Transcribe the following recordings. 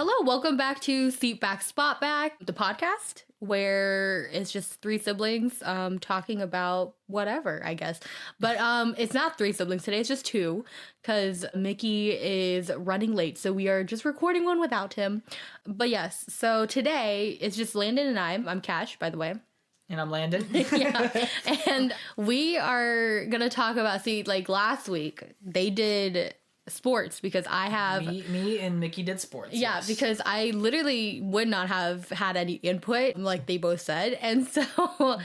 Hello, welcome back to Seat Back, Spot Back, the podcast where it's just three siblings talking about whatever, I guess. But it's not three siblings today, it's just two because Mickey is running late. So we are just recording one without him. But yes, so today it's just Landon and I. I'm Kash, by the way. And I'm Landon. Yeah. And we are going to talk about, like last week, they did sports because I have... Me and Mickey did sports. Yeah, yes. Because I literally would not have had any input, like they both said. And so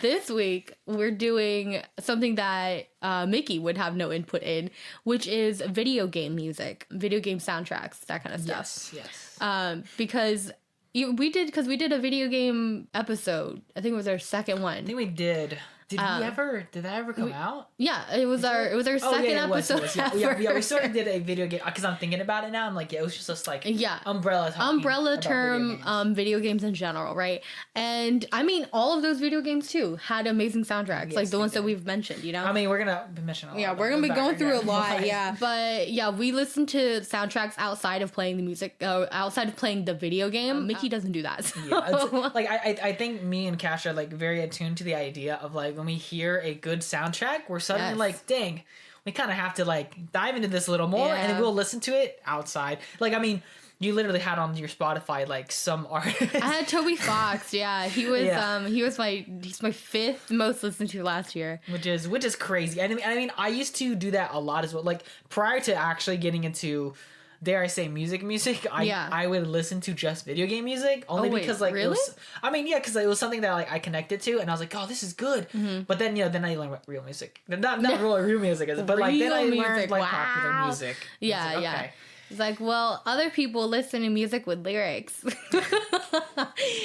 this week, we're doing something that Mickey would have no input in, which is video game music, video game soundtracks, that kind of stuff. Yes. Because... we did a video game episode. I think it was our second one. I think we did. Did that ever come out? Yeah, it was our second episode. Yeah, we sort of did a video game because I'm thinking about it now. I'm like, yeah, it was just like umbrella term video games in general, right? And I mean, all of those video games too had amazing soundtracks, like the ones that we've mentioned. You know, I mean, we're gonna be mentioning. Yeah, we're gonna be going through a lot. Yeah, but yeah, we listen to soundtracks outside of playing the music, outside of playing the video game. Mickey doesn't do that. So. Yeah, like I think me and Kash are like very attuned to the idea of like when we hear a good soundtrack, we're suddenly like, dang, we kind of have to like dive into this a little more, and then we'll listen to it outside. Like, I mean, you literally had on your Spotify like some artists. I had Toby Fox. Yeah, he was he's my fifth most listened to last year, which is crazy. I mean, I used to do that a lot as well. Like prior to actually getting into, dare I say, music, I would listen to just video game music only because like really? Because it was something that like I connected to, and I was like, oh, this is good. Mm-hmm. But then then I learned what real music, not real music is, but like then I learned like popular music. Yeah, like, okay. It's like, well, other people listen to music with lyrics.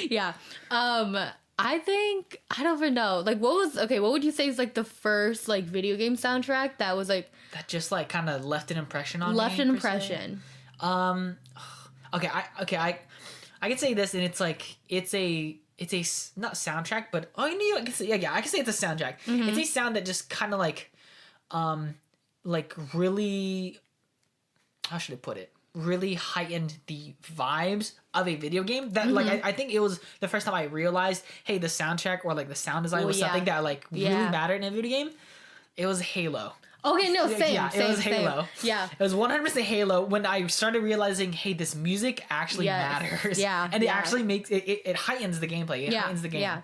Yeah. I think, I don't even know. Like, what would you say is like the first like video game soundtrack that was like... that just like kind of left an impression on me? Left an impression. Okay, I can say this, and it's like, it's a not soundtrack, but I can say it's a soundtrack. Mm-hmm. It's a sound that just kind of like really, how should I put it? Really heightened the vibes of a video game that like I think it was the first time I realized, hey, the soundtrack or like the sound design was something that like really mattered in a video game. It was Halo. Okay, no, same. Yeah, it was Halo. Yeah. It was 100% Halo when I started realizing, hey, this music actually matters. Yeah. And it actually makes it heightens the gameplay. It heightens the game. Yeah.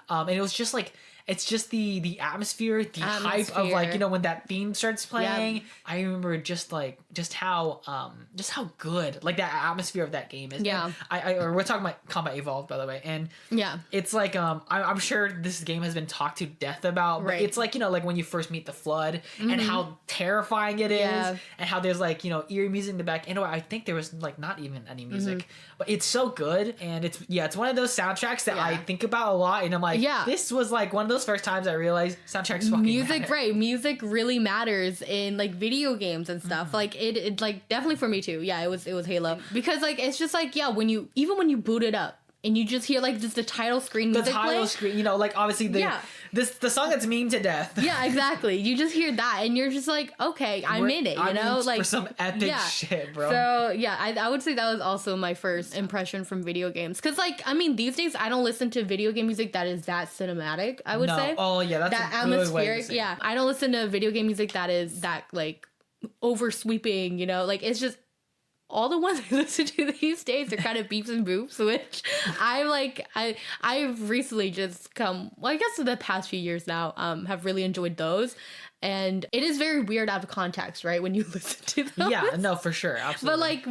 And it was just like, it's just the atmosphere, hype of like, you know, when that theme starts playing. I remember just how good like that atmosphere of that game is. Yeah. We're talking about Combat Evolved, by the way, and it's like I'm sure this game has been talked to death about, but it's like, you know, like when you first meet the Flood and how terrifying it is, and how there's like, you know, eerie music in the back. And I think there was like not even any music, but it's so good, and it's one of those soundtracks that I think about a lot, and I'm like, this was like one of those first times I realized soundtracks fucking matter. Right? Music really matters in like video games and stuff. Like it like definitely for me too. Yeah, it was Halo, because like it's just like when you boot it up and you just hear like just the title screen music play. You know, like obviously the song that's memed to death. Yeah, exactly. You just hear that and you're just like, okay, I'm in it, you know, like for some epic shit, bro. So yeah, I would say that was also my first impression from video games, because like, I mean, these days I don't listen to video game music that is that cinematic, I would say. Oh yeah, that's that a atmospheric. Good way to say. Yeah, I don't listen to video game music that is that like oversweeping, you know, like it's just all the ones I listen to these days are kind of beeps and boops, which I've recently just I guess in the past few years now, have really enjoyed those. And it is very weird out of context, right, when you listen to them. Yeah, no, for sure, absolutely.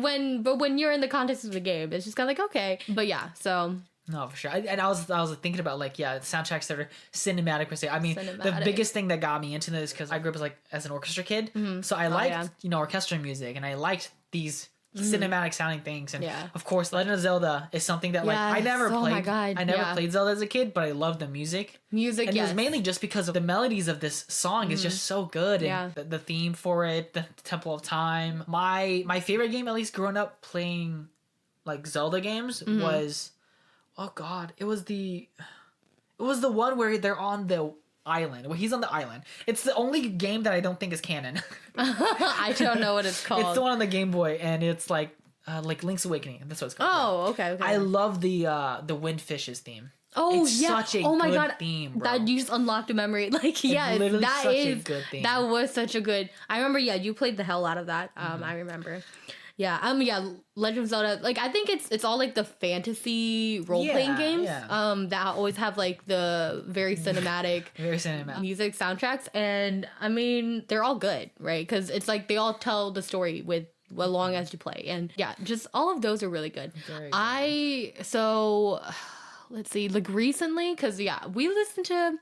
But when you're in the context of the game, it's just kind of like, okay. But yeah, so... No, for sure. And I was thinking about like, soundtracks that are cinematic per se. I mean, the biggest thing that got me into this, because I grew up as an orchestra kid, so I liked you know, orchestral music, and I liked these cinematic sounding things, and of course Legend of Zelda is something that like I never played. My God. I never played Zelda as a kid, but I love the music, and it was mainly just because of the melodies of this song is just so good, and the theme for it, the Temple of Time. My favorite game, at least growing up playing like Zelda games, was it was the one where they're on the island. Well, he's on the island. It's the only game that I don't think is canon. I don't know what it's called. It's the one on the Game Boy, and it's like like Link's Awakening. That's what it's called. Oh, okay. I love the Windfishes theme. Oh, it's yeah. such a oh my good God. theme, bro. That you just unlocked a memory. Like, yes, that is a good theme. That was such a good. I remember. Yeah, you played the hell out of that. I remember. Yeah. Yeah. Legend of Zelda. Like, I think it's all like the fantasy role playing games. That always have like the very cinematic, music soundtracks, and I mean they're all good, right? Because it's like they all tell the story with as long as you play, and yeah, just all of those are really good. Very good. Let's see, like recently, because we listened to,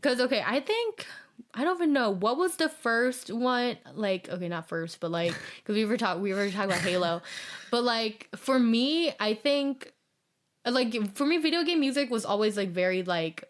okay, I think, I don't even know, what was the first one, like, okay, not first, but like, because we were talking about Halo, but like, for me, I think, like, for me, video game music was always like very like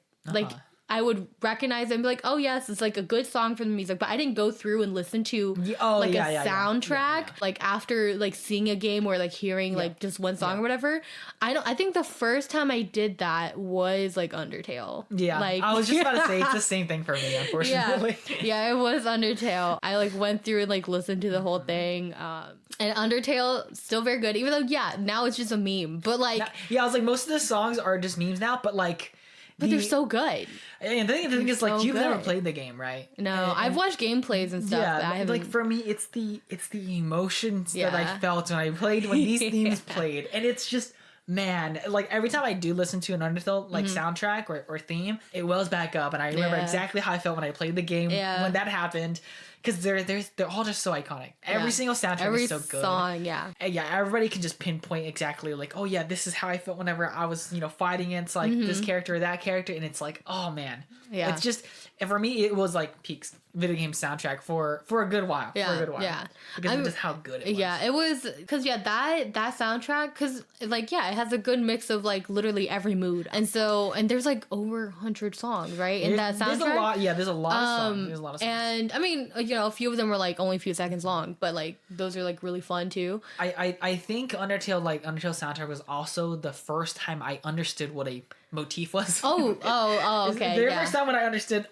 I would recognize it and be like, oh yes, it's like a good song from the music, but I didn't go through and listen to a soundtrack like after like seeing a game or like hearing like just one song or whatever. I think the first time I did that was like Undertale. Yeah, like I was just about to say it's the same thing for me, unfortunately. Yeah, it was Undertale. I like went through and like listened to the whole thing. And Undertale still very good, even though now it's just a meme. But like I was like, most of the songs are just memes now, but like. But they're so good. And the thing is, like, you've never played the game, right? No, I've watched gameplays and stuff. Yeah, but I haven't... like for me, it's the emotions that I felt when I played when these themes played, and it's just, man, like every time I do listen to an Undertale like soundtrack or theme, it wells back up, and I remember exactly how I felt when I played the game when that happened. Because they're all just so iconic. Every single soundtrack is so good. Every song, And everybody can just pinpoint exactly like, oh yeah, this is how I felt whenever I was, fighting against like this character or that character, and it's like, oh man. Yeah. It's just, and for me, it was like peak video game soundtrack for a good while. Yeah. Because of just how good it was. Yeah, it was, because that soundtrack, because like, it has a good mix of like literally every mood. And there's like over 100 songs, right? In that soundtrack. There's a lot of songs. And I mean, a few of them were like only a few seconds long, but like those are like really fun too. I think Undertale soundtrack was also the first time I understood what a motif was. Oh, okay. The first time when I understood,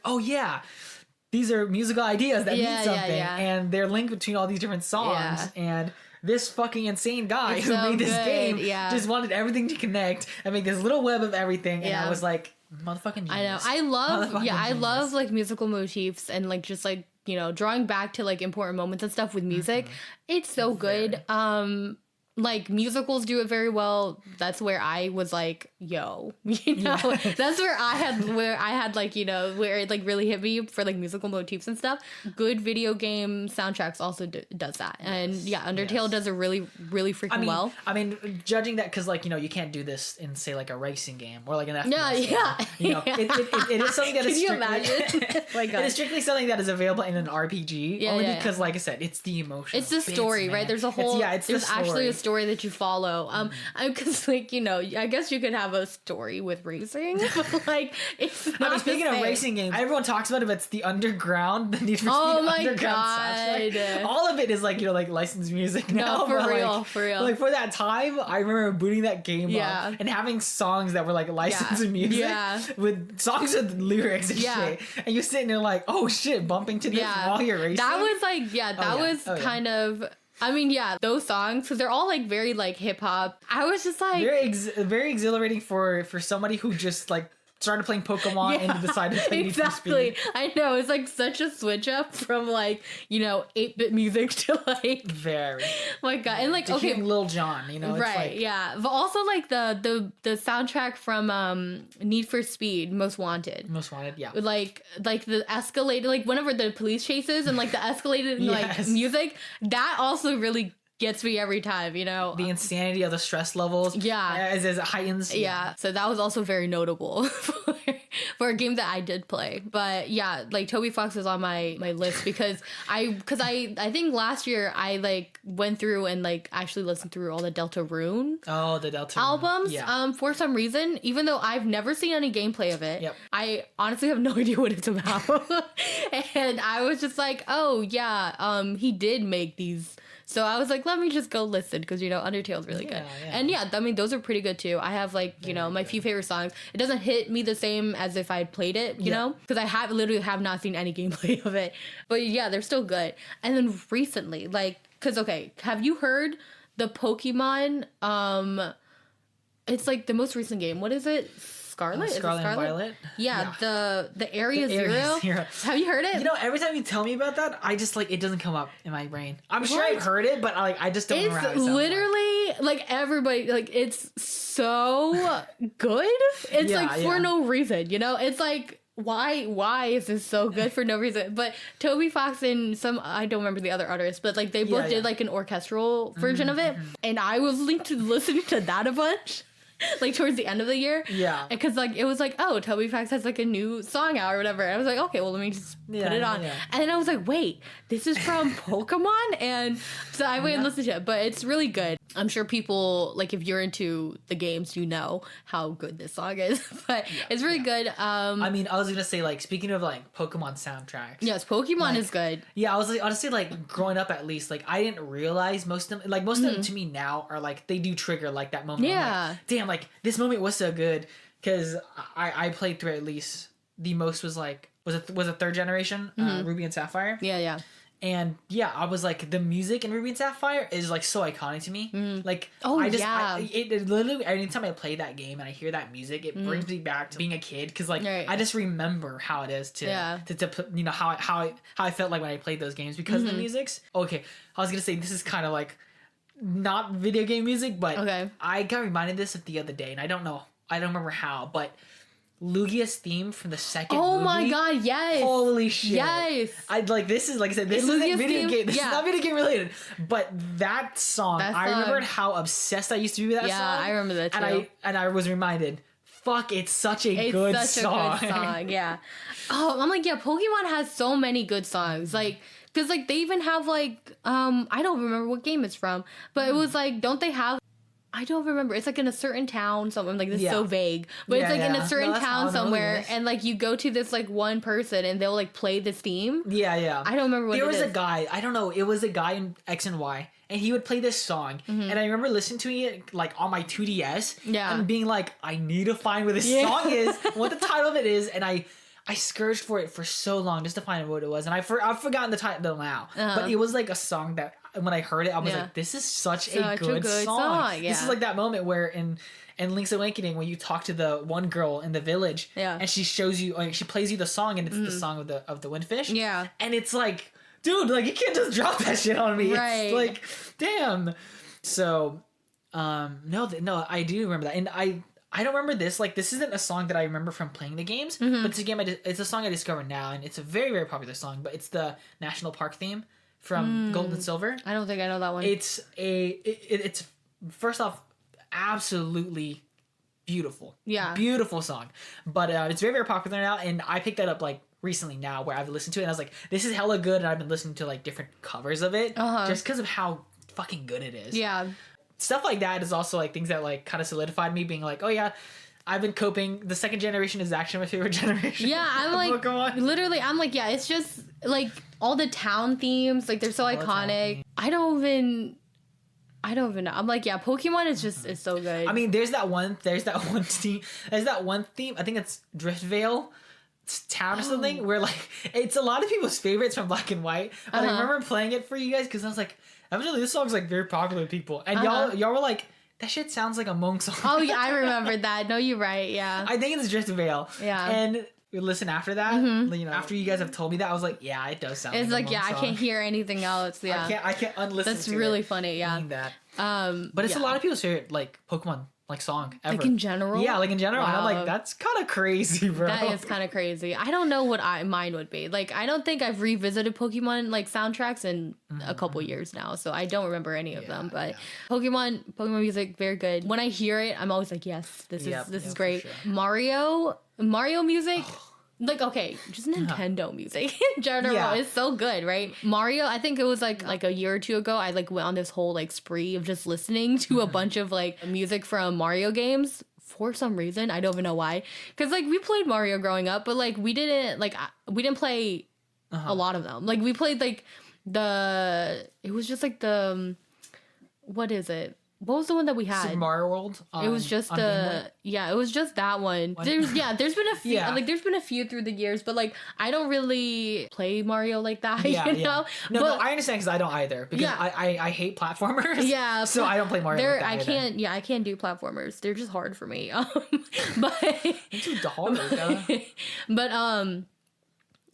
these are musical ideas that mean something, and they're linked between all these different songs, and this fucking insane guy who made this game just wanted everything to connect and make this little web of everything, and I was like, motherfucking genius. I know. I love like musical motifs and like just like, drawing back to like important moments and stuff with music. It's so good. Like musicals do it very well. That's where I was like, yo, that's where I had like, where it like really hit me for like musical motifs and stuff. Good video game soundtracks also does that. And Undertale does it really, really freaking well. I mean, judging that, because like, you can't do this in say like a racing game or like an FPS game. It is something that Can you imagine? It is strictly something that is available in an RPG. Only because like I said, it's the emotion. It's the story, right? There's a whole, there's actually a story that you follow. Because like, I guess you could have a story with racing, but like it's not. No, speaking of racing games, everyone talks about it, but it's the Underground, the Need for Speed Underground soundtrack. All of it is like, like licensed music now. No, for real. Like for that time, I remember booting that game up and having songs that were like licensed music with songs with lyrics and shit. And you're sitting there like, oh shit, bumping to this while you're racing. That was like, kind of. I mean, those songs, because they're all like very like hip hop. I was just like very exhilarating for somebody who just like started playing Pokemon and decided to play Need for Speed. I know, it's like such a switch up from like 8-bit music to like very. My God, and like Lil Jon, right? Like, but also like the soundtrack from Need for Speed, Most Wanted, with like the escalated, like whenever the police chases and like the escalated like music, that also really gets me every time, the insanity of the stress levels as it heightens. So that was also very notable for a game that I did play. But like Toby Fox is on my list because I think last year I like went through and like actually listened through all the Deltarune albums for some reason, even though I've never seen any gameplay of it. I honestly have no idea what it's about. And I was just like, he did make these. So I was like, let me just go listen, because, Undertale's really good. And I mean, those are pretty good too. I have like, my few favorite songs. It doesn't hit me the same as if I'd played it, you know, because I literally have not seen any gameplay of it. But they're still good. And then recently, like, because, okay, have you heard the Pokemon, it's like the most recent game. What is it? Scarlet? Scarlet and Violet? Yeah, the Area Zero. Have you heard it? You know, every time you tell me about that, I just like, it doesn't come up in my brain. I'm sure I've heard it, but I just don't remember how it sounds. It's literally like everybody, like, it's so good. It's like for no reason, you know? It's like, why is this so good for no reason? But Toby Fox and I don't remember the other artists, but like they both did like an orchestral version of it, and I was listening to that a bunch. Like towards the end of the year, because like it was like, oh, Toby Fox has like a new song out or whatever. And I was like, okay, well, let me just put it on. And then I was like, wait, this is from Pokemon, and so I went and listened to it. But it's really good. I'm sure people, like, if you're into the games, you know how good this song is. But it's really good. I mean, I was gonna say, like, speaking of like Pokemon soundtracks, yes, Pokemon is good. Yeah, I was like, honestly, like growing up, at least, like I didn't realize most of them, like most of them to me now are like, they do trigger like that moment. Yeah, like, damn, like this moment was so good, because I played through at least the most was like was a third generation Ruby and Sapphire. Yeah. And yeah, I was like, the music in Ruby and Sapphire is like so iconic to me. Like, it literally, anytime I play that game and I hear that music, it brings me back to being a kid, because like I just remember how it is to you know, how I felt like when I played those games because of the music's. Okay, I was gonna say, this is kind of like not video game music, but I got reminded this of the other day, and I don't remember how, but Lugia's theme from the second movie. Oh my god, yes. Holy shit. Yes. I'd like, this is, like I said, this isn't video game. This is not video game related. But that song, I remembered how obsessed I used to be with that song. Yeah, I remember that too. And I was reminded, fuck, it's such a good song. Yeah. Oh, I'm like, yeah, Pokemon has so many good songs. Like, because like they even have like, I don't remember what game it's from, but it was like, don't they have, I don't remember. It's like in a certain town somewhere. Like, this is so vague. But it's like in a certain town somewhere. And like you go to this like one person and they'll like play this theme. Yeah. I don't remember what There was a guy. I don't know. It was a guy in X and Y. And he would play this song. And I remember listening to it like on my 2DS. Yeah. And being like, I need to find where this song is. What the title of it is. And I scourged for it for so long just to find out what it was. And I've forgotten the title now. But it was like a song that, when I heard it, I was like, this is such a good song. This is like that moment where in Link's Awakening, when you talk to the one girl in the village, and she shows you, like, she plays you the song, and it's the song of the Windfish. Yeah. And it's like, dude, like, you can't just drop that shit on me. Right. It's like, damn. So, no, I do remember that. And I don't remember this. Like, this isn't a song that I remember from playing the games, but it's a game. It's a song I discovered now, and it's a very, very popular song. But it's the National Park theme from Gold and Silver. I don't think I know that one. It's it's first off, absolutely beautiful. Yeah, beautiful song. But it's very, very popular now, and I picked that up like recently now, where I've listened to it, and I was like, this is hella good, and I've been listening to like different covers of it just because of how fucking good it is. Yeah. Stuff like that is also like things that like kind of solidified me being like, oh yeah, I've been coping. The second generation is actually my favorite generation. Yeah, I'm like, Pokemon. Literally, I'm like, yeah, it's just like all the town themes, like they're so iconic. I don't even know. I'm like, yeah, Pokemon is just it's so good. I mean, there's that one theme. I think it's Driftvale Town or something, where like it's a lot of people's favorites from Black and White. But I remember playing it for you guys because I was like, evidently this song's like very popular with people, and y'all were like, that shit sounds like a Monk song. Oh yeah, I remember that. No, you're right. Yeah, I think it's Driftvale. Yeah, and we listen after that. You know, after you guys have told me that, I was like, yeah, it does sound. It's like yeah, song. I can't hear anything else. Yeah, I can't unlisten. That's to really funny. Yeah, that. But it's a lot of people's favorite like Pokemon like song ever. Like in general? Yeah, like in general. Wow. And I'm like, that's kind of crazy, bro. That is kind of crazy. I don't know what mine would be. Like, I don't think I've revisited Pokemon like soundtracks in a couple years now, so I don't remember any of them. But Pokemon music, very good. When I hear it, I'm always like, yes, this is great. Sure. Mario music. Like, okay, just Nintendo music in general is so good, right? Mario, I think it was like a year or two ago, I like went on this whole like spree of just listening to a bunch of like music from Mario games for some reason. I don't even know why. Because like we played Mario growing up, but like we didn't play a lot of them. Like we played like it was just like what is it? What was the one that we had? Super Mario World. It was just it was just that one. There's been a few like there's been a few through the years, but like I don't really play Mario like that. You know? No, I understand because I don't either because I hate platformers. Yeah, so I don't play Mario. Like that I can't do platformers. They're just hard for me. But it's too hard.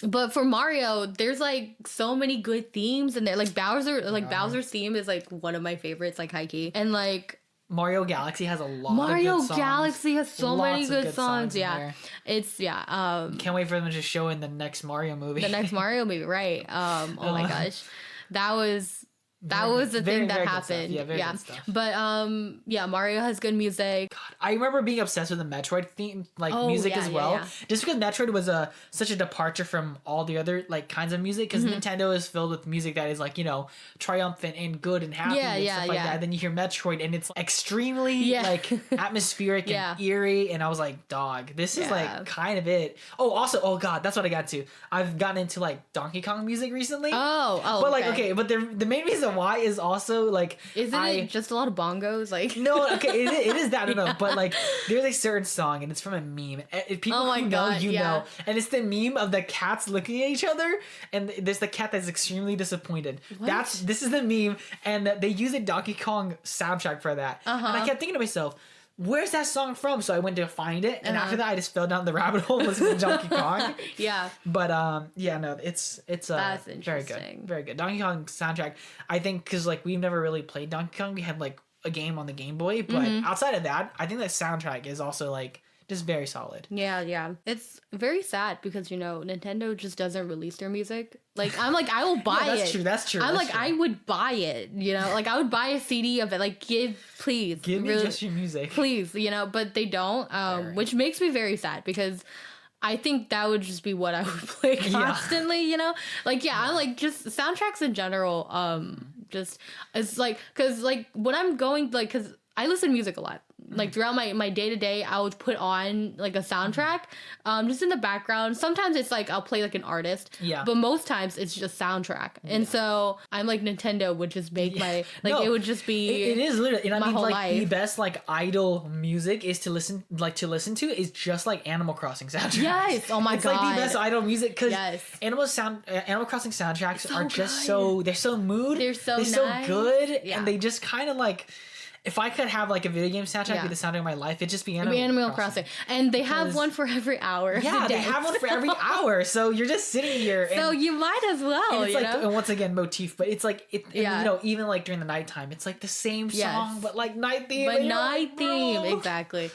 But for Mario, there's like so many good themes in there. Like Bowser's theme is like one of my favorites, like high key. And like Mario Galaxy has a lot Mario of good songs. Galaxy has so many good songs. Yeah. It's can't wait for them to show in the next Mario movie. The next Mario movie, right. Oh my gosh. That was the thing that happened. Yeah, very good stuff. But Mario has good music. God, I remember being obsessed with the Metroid theme, music as well. Yeah. Just because Metroid was such a departure from all the other like kinds of music, because Nintendo is filled with music that is like, you know, triumphant and good and happy and stuff like that. And then you hear Metroid and it's extremely like atmospheric and eerie, and I was like, dog, this is like kind of it. Oh, also, oh god, that's what I got to. I've gotten into like Donkey Kong music recently. But like but the main reason why is also like, isn't it just a lot of bongos? Like no, okay, it is that, I don't know, but like there's a certain song and it's from a meme. People who know, know, and it's the meme of the cats looking at each other, and there's the cat that's extremely disappointed. This is the meme, and they use a Donkey Kong soundtrack for that. And I kept thinking to myself, where's that song from? So I went to find it, and after that I just fell down the rabbit hole listening to Donkey Kong. But no, it's that's very good Donkey Kong soundtrack. I think because like we've never really played Donkey Kong. We had like a game on the Game Boy, but outside of that, I think the soundtrack is also like just very solid. Yeah. It's very sad because, you know, Nintendo just doesn't release their music. Like, I'm like, I will buy it. That's true. I'm like, I would buy it, you know? Like, I would buy a CD of it. Like, give me just your music. Please, you know? But they don't, which makes me very sad because I think that would just be what I would play constantly, you know? Like, I like just soundtracks in general, just, it's like, because, like, when I'm going, like, because I listen to music a lot. Like throughout my day-to-day, I would put on like a soundtrack just in the background. Sometimes it's like I'll play like an artist, but most times it's just soundtrack. And so I'm like, Nintendo would just make my like it would just be it is literally, and I mean like life. The best like idle music is to listen to is just like Animal Crossing soundtracks. Yes, oh my god, it's like the best idle music because Animal Crossing soundtracks are just they're so mood, they're so nice. Good, and they just kind of like. If I could have like a video game soundtrack be the soundtrack of my life, it'd just be Animal Crossing. And they have one for every hour. Yeah, they have one for every hour. So you're just sitting here. And, so you might as well. And it's like, and once again, motif, but it's like, you know, even like during the nighttime, it's like the same song, but like night theme. But night theme, exactly.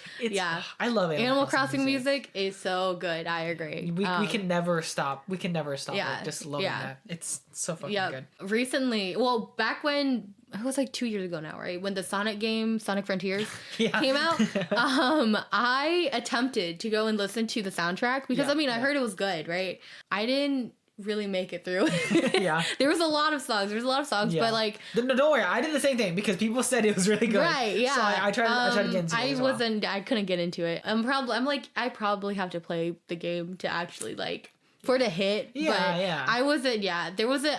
I love it. Animal Crossing music is so good. I agree. We can never stop. We can never stop. Just loving that. It's so fucking good. Recently, well, back when. It was like 2 years ago now, right? When the Sonic game, Sonic Frontiers, came out. I attempted to go and listen to the soundtrack because, I mean, I heard it was good, right? I didn't really make it through. There was a lot of songs. But like... No, don't worry. I did the same thing because people said it was really good. Right, yeah. So I tried to get into it I couldn't get into it. I probably have to play the game to actually like... for the hit, I wasn't. There was like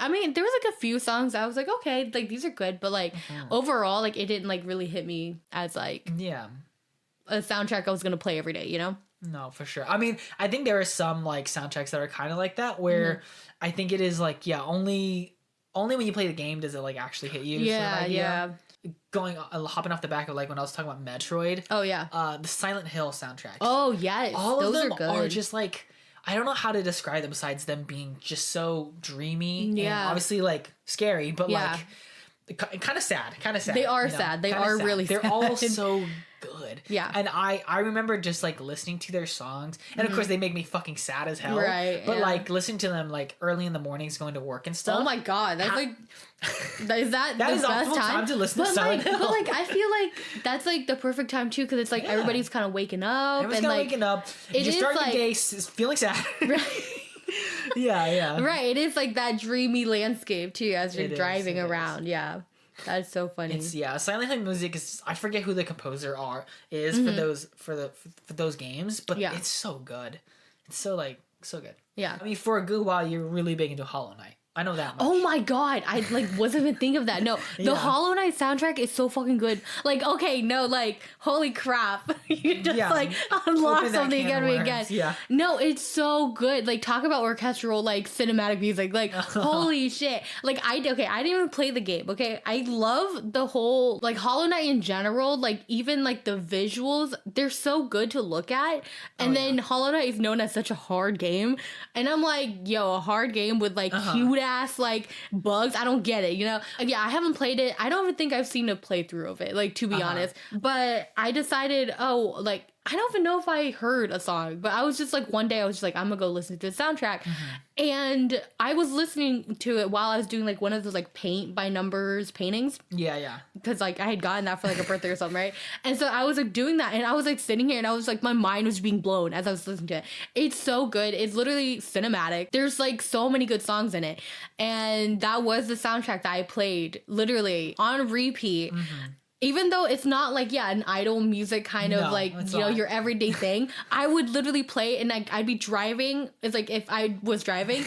a few songs I was like, okay, like these are good, but like overall, like it didn't like really hit me as like a soundtrack I was gonna play every day, you know? No, for sure. I mean, I think there are some like soundtracks that are kind of like that where I think it is like only when you play the game does it like actually hit you. Hopping off the back of like when I was talking about Metroid. Oh yeah. The Silent Hill soundtracks. Oh yes, all of them are just like. I don't know how to describe them besides them being just so dreamy and obviously like scary, but like kind of sad. They are sad. They are really sad. They're all so good. Yeah. And I remember just like listening to their songs, and of course they make me fucking sad as hell. Right. But like listening to them like early in the mornings going to work and stuff. Oh my god, that's like is that the is best time to listen to Silent Hill. But like I feel like that's like the perfect time too because it's like everybody's kind of waking up. Everybody's kind of waking up. You start your day feeling sad. Right. Yeah. Right. It is like that dreamy landscape too as you're driving around. Yeah. That's so funny. It's Silent Hill music is I forget who the composer is for those games, but it's so good. It's so good. Yeah. I mean, for a good while you're really big into Hollow Knight. I know that much. Oh my god, I like wasn't even thinking of that. No, the Hollow Knight soundtrack is so fucking good. Like, okay, no, like, holy crap. You just like unlock something again. Yeah. No, it's so good. Like, talk about orchestral, like cinematic music. Like, holy shit. Like, I didn't even play the game, okay? I love the whole, like, Hollow Knight in general, like, even like the visuals, they're so good to look at. And then Hollow Knight is known as such a hard game. And I'm like, yo, a hard game with like cute ass like bugs. I don't get it, you know? Yeah, I haven't played it. I don't even think I've seen a playthrough of it, like, to be honest. But I decided, like, I don't even know if I heard a song, but I was just like, one day I was just like, I'm gonna go listen to the soundtrack. And I was listening to it while I was doing like one of those like paint by numbers paintings. Yeah. Because like I had gotten that for like a birthday or something, right? And so I was like doing that and I was like sitting here and I was like, my mind was being blown as I was listening to it. It's so good. It's literally cinematic. There's like so many good songs in it. And that was the soundtrack that I played literally on repeat. Even though it's not like, an idol music kind of like, you know, your everyday thing, I would literally play and like I'd be driving. It's like if I was driving,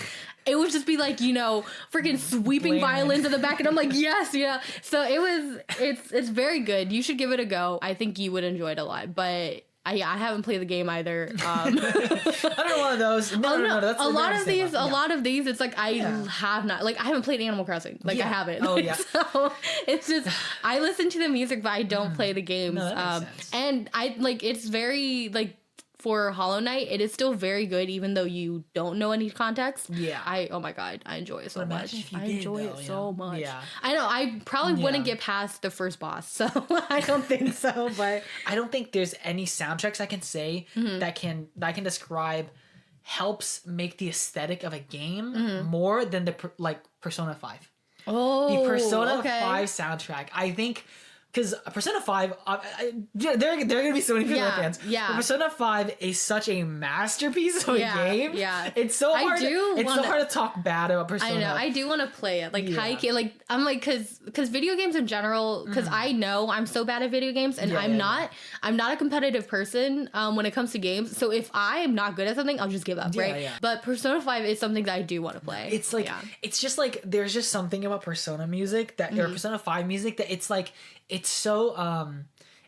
it would just be like, you know, freaking sweeping violins in the back. And I'm like, yes, yeah. So it's very good. You should give it a go. I think you would enjoy it a lot. But I haven't played the game either. I don't know one of those. No, that's a lot of these. It's like I have not, like, I haven't played Animal Crossing. Like I haven't. Oh yeah. So it's just I listen to the music, but I don't play the games. No, that makes sense. And I like it's very like. For Hollow Knight, it is still very good, even though you don't know any context. Yeah. Oh my god, I enjoy it so much. I enjoy it so much. Yeah. I know, I probably wouldn't get past the first boss, so I don't think so, but... I don't think there's any soundtracks I can say that I can describe helps make the aesthetic of a game more than the, Persona 5. Oh, the Persona 5 soundtrack, I think... Because Persona 5, there are going to be so many people fans. Yeah. But Persona 5 is such a masterpiece of a game. Yeah. It's so hard. Hard to talk bad about Persona. I know. I do want to play it. Like, I'm like, because video games in general, because I know I'm so bad at video games, and I'm not a competitive person when it comes to games. So if I'm not good at something, I'll just give up, right? Yeah. But Persona 5 is something that I do want to play. It's like, it's just like, there's just something about Persona music that, or Persona 5 music that it's like, it's so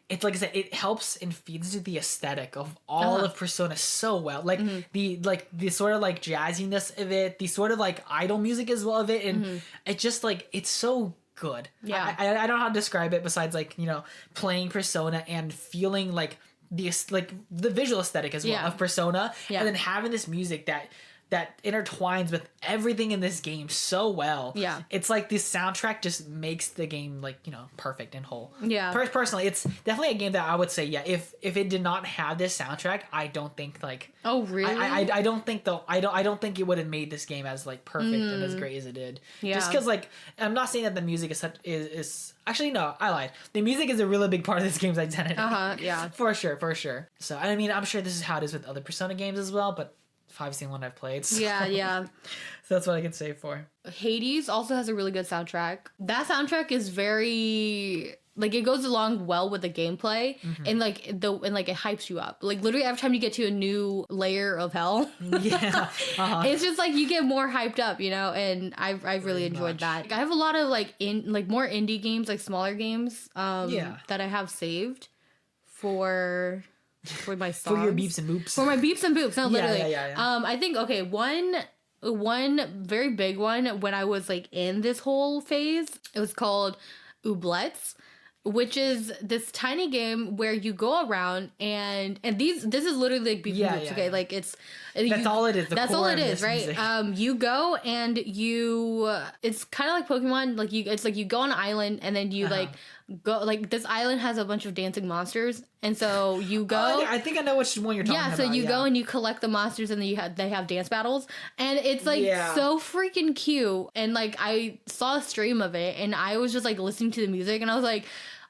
it's like I said, it helps and feeds into the aesthetic of all of Persona so well. Like the sort of like jazziness of it, the sort of like idol music as well of it, and it just like it's so good. Yeah, I don't know how to describe it besides like, you know, playing Persona and feeling like the visual aesthetic as well of Persona, and then having this music that intertwines with everything in this game so well. Yeah. It's like this soundtrack just makes the game, like, you know, perfect and whole. Yeah. Personally, it's definitely a game that I would say, if it did not have this soundtrack, I don't think, like... Oh, really? I don't think, though... I don't think it would have made this game as, like, perfect and as great as it did. Yeah. Just because, like, I'm not saying that the music is actually, no, I lied. The music is a really big part of this game's identity. Yeah. For sure. So, I mean, I'm sure this is how it is with other Persona games as well, but... 5's the one I've played. So. Yeah. So that's what I can say for. Hades also has a really good soundtrack. That soundtrack is very... Like, it goes along well with the gameplay, and like it hypes you up. Like, literally every time you get to a new layer of hell, it's just like you get more hyped up, you know. And I've really enjoyed that. I have a lot of more indie games, like smaller games, that I have saved for my songs. For your beeps and boops. For my beeps and boops. No, literally. Yeah. I think, okay, one very big one when I was like in this whole phase, it was called Oubliettes, which is this tiny game where you go around and this is literally like beeps and boops, okay? Like that's all it is. That's all it is, right? Music. You go and it's kind of like Pokemon. Like it's like you go on an island and then you go, like, this island has a bunch of dancing monsters, and so you go... I think I know which one you're talking about. Yeah, so you go and you collect the monsters, and then they have dance battles, and it's, like, so freaking cute, and, like, I saw a stream of it, and I was just, like, listening to the music, and I was like...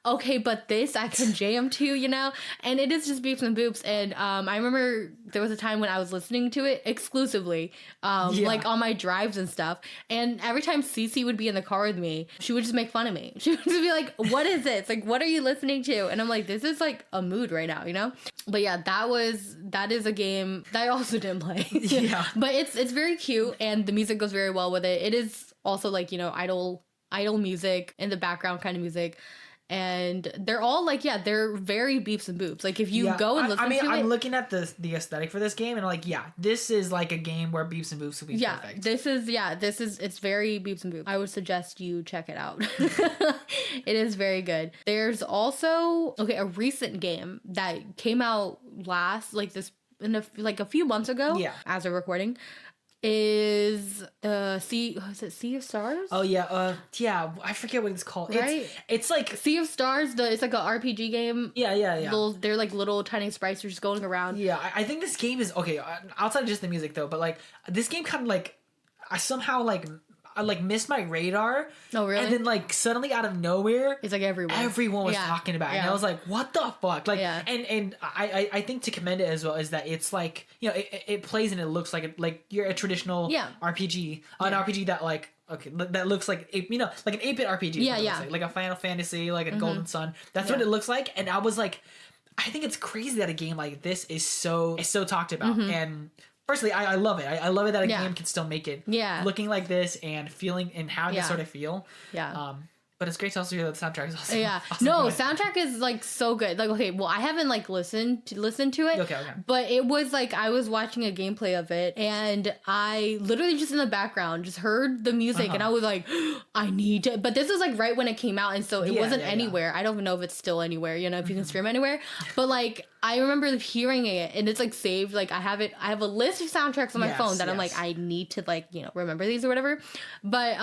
okay, but this I can jam to, you know? And it is just beeps and boops. And I remember there was a time when I was listening to it exclusively, like on my drives and stuff. And every time Cece would be in the car with me, she would just make fun of me. She would just be like, what is this? Like, what are you listening to? And I'm like, this is like a mood right now, you know? But yeah, that is a game that I also didn't play. Yeah. But it's very cute and the music goes very well with it. It is also like, you know, idle music in the background kind of music. And they're all like, they're very beeps and boops. Like if you go and listen to it. I'm looking at the aesthetic for this game and like, this is like a game where beeps and boops would be perfect. This is, it's very beeps and boops. I would suggest you check it out. It is very good. There's also, a recent game that came out a few months ago. Yeah. As we're recording. Is Sea of Stars? Oh yeah, I forget what it's called. Right? It's like Sea of Stars. It's like an RPG game. Yeah. They're like little tiny sprites just going around. Yeah, I think this game is okay. Outside of just the music though, but like this game kind of like I somehow I missed my radar. Oh really? And then like suddenly out of nowhere, it's like everyone was talking about it. And I was like, what the fuck? Like, and I think to commend it as well is that it's like, you know, it plays and it looks like you're a traditional RPG, an RPG that like, that looks like, you know, like an 8-bit RPG. Like a Final Fantasy, like a Golden Sun. That's what it looks like. And I was like, I think it's crazy that a game like this is so talked about. And personally, I love it. I love it that a game can still make it looking like this and feeling and having this sort of feel. Yeah. But it's great to also hear that the soundtrack is also awesome. No, soundtrack is like so good. Like, okay, well, I haven't like listened to it. Okay. But it was like I was watching a gameplay of it and I literally just in the background just heard the music and I was like, I need to. But this was like right when it came out and so it wasn't anywhere. I don't even know if it's still anywhere, you know, if you can stream anywhere. But like I remember hearing it and it's like saved. Like I have a list of soundtracks on my phone that I'm like, I need to like, you know, remember these or whatever. But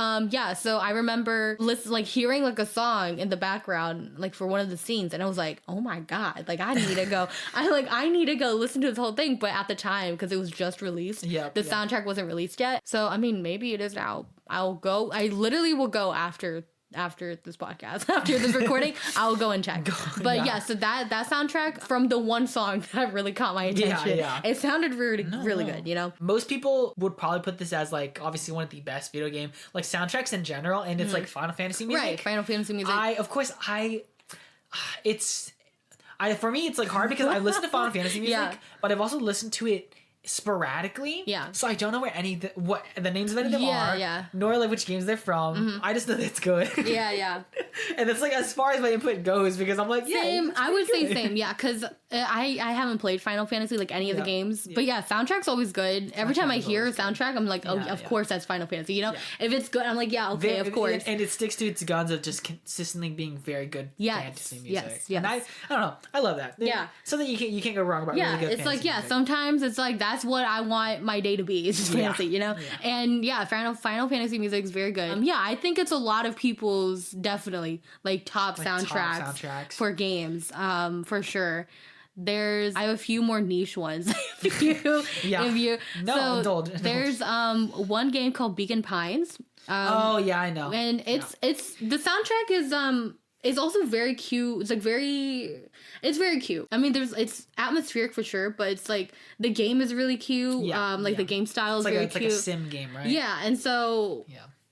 so I remember hearing like a song in the background like for one of the scenes and I was like, oh my god, like I need to go I need to go listen to this whole thing. But at the time, because it was just released, the soundtrack wasn't released yet, so I mean maybe it is now. I literally will go after this podcast, after this recording, I'll go and check. But so that soundtrack from the one song that really caught my attention. It sounded really good, you know? Most people would probably put this as like obviously one of the best video game like soundtracks in general, and it's like Final Fantasy music. Right, Final Fantasy music. For me it's like hard because I've listened to Final Fantasy music, but I've also listened to it sporadically, so I don't know where what the names of any of them are, nor like which games they're from. I just know that it's good. And that's like as far as my input goes, because I'm like same. I would say same, because I haven't played Final Fantasy like any of the games, but soundtrack's always good. Every time I hear a soundtrack, I'm like, of course that's Final Fantasy. You know, if it's good, I'm like, okay, of course. And it sticks to its guns of just consistently being very good fantasy music. Yes. And I don't know, I love that. Something you can't go wrong about. Really good. It's like music. Sometimes it's like that's what I want my day to be. It's just fantasy, you know? And Final Fantasy music is very good. I think it's a lot of people's definitely like top soundtracks for games, for sure. I have a few more niche ones. There's one game called Beacon Pines. I know. And it's the soundtrack is also very cute. It's very cute. I mean, it's atmospheric for sure, but it's like the game is really cute. The game style is very cute. It's like a sim game, right? Yeah, and so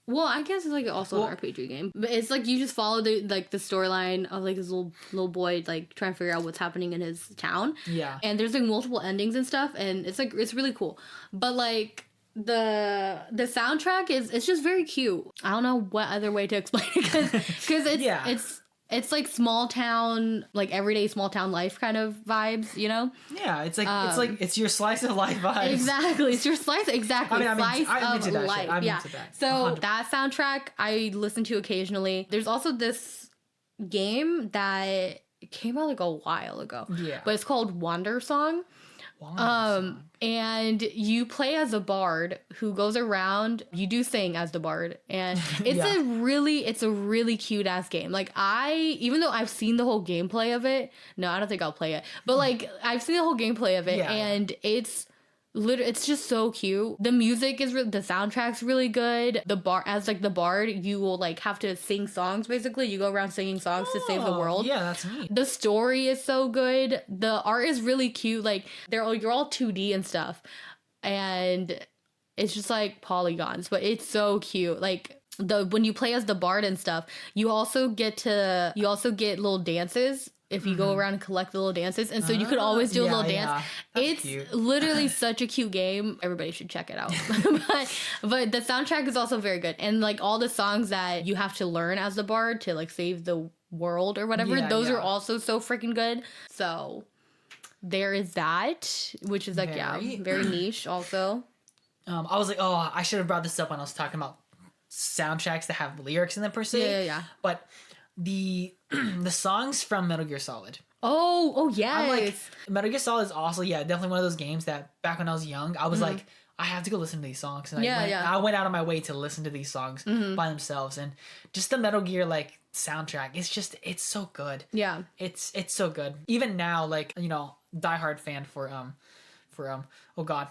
well, I guess it's like also an RPG game, but it's like you just follow the storyline of like this little boy like trying to figure out what's happening in his town. Yeah, and there's like multiple endings and stuff, and it's really cool. But like the soundtrack it's just very cute. I don't know what other way to explain it because it's like small town, like everyday small town life kind of vibes, you know? Yeah, it's like it's your slice of life vibes. Exactly, it's your slice. Exactly, I'm into that life. Shit. I'm into that. So 100%. That soundtrack I listen to occasionally. There's also this game that came out like a while ago. Yeah, but it's called Wander Song. And you play as a bard who goes around, you do sing as the bard, and it's a really cute ass game. Like even though I've seen the whole gameplay of it, no, I don't think I'll play it, but like I've seen the whole gameplay of it, and it's It's just so cute. The music is the soundtrack's really good. The bard, you will like have to sing songs. Basically, you go around singing songs to save the world. Yeah, that's neat. The story is so good. The art is really cute. Like you're all 2D and stuff, and it's just like polygons, but it's so cute. Like when you play as the bard and stuff, you also get little dances if you go around and collect the little dances, and so you could always do a little dance. It's cute. Literally such a cute game. Everybody should check it out. but the soundtrack is also very good, and like all the songs that you have to learn as the bard to like save the world or whatever, those are also so freaking good. So there is that, which is like very niche also. I was like, oh, I should have brought this up when I was talking about soundtracks that have lyrics in them per se. Yeah. But the songs from Metal Gear Solid. Oh yes. I'm like, Metal Gear Solid is also definitely one of those games that back when I was young, I was like, I have to go listen to these songs, and I went out of my way to listen to these songs by themselves, and just the Metal Gear like soundtrack, it's so good. Yeah, it's so good. Even now, like, you know, diehard fan for oh god,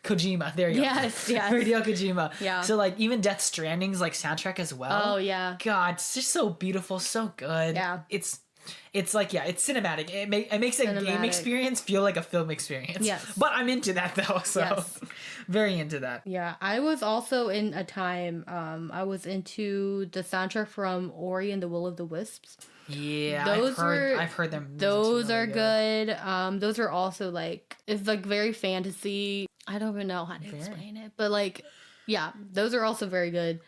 Kojima. There you go. Yes. Hideo Kojima. Yeah. So like even Death Stranding's like soundtrack as well. Oh yeah. God, it's just so beautiful, so good. Yeah. It's like it's cinematic. It makes a game experience feel like a film experience. Yes. But I'm into that though, so very into that. Yeah, I was also in a time. I was into the soundtrack from Ori and the Will of the Wisps. Yeah, I've heard them. Those are good. Those are also like, it's like very fantasy. I don't even know how to explain it, but like, yeah, those are also very good.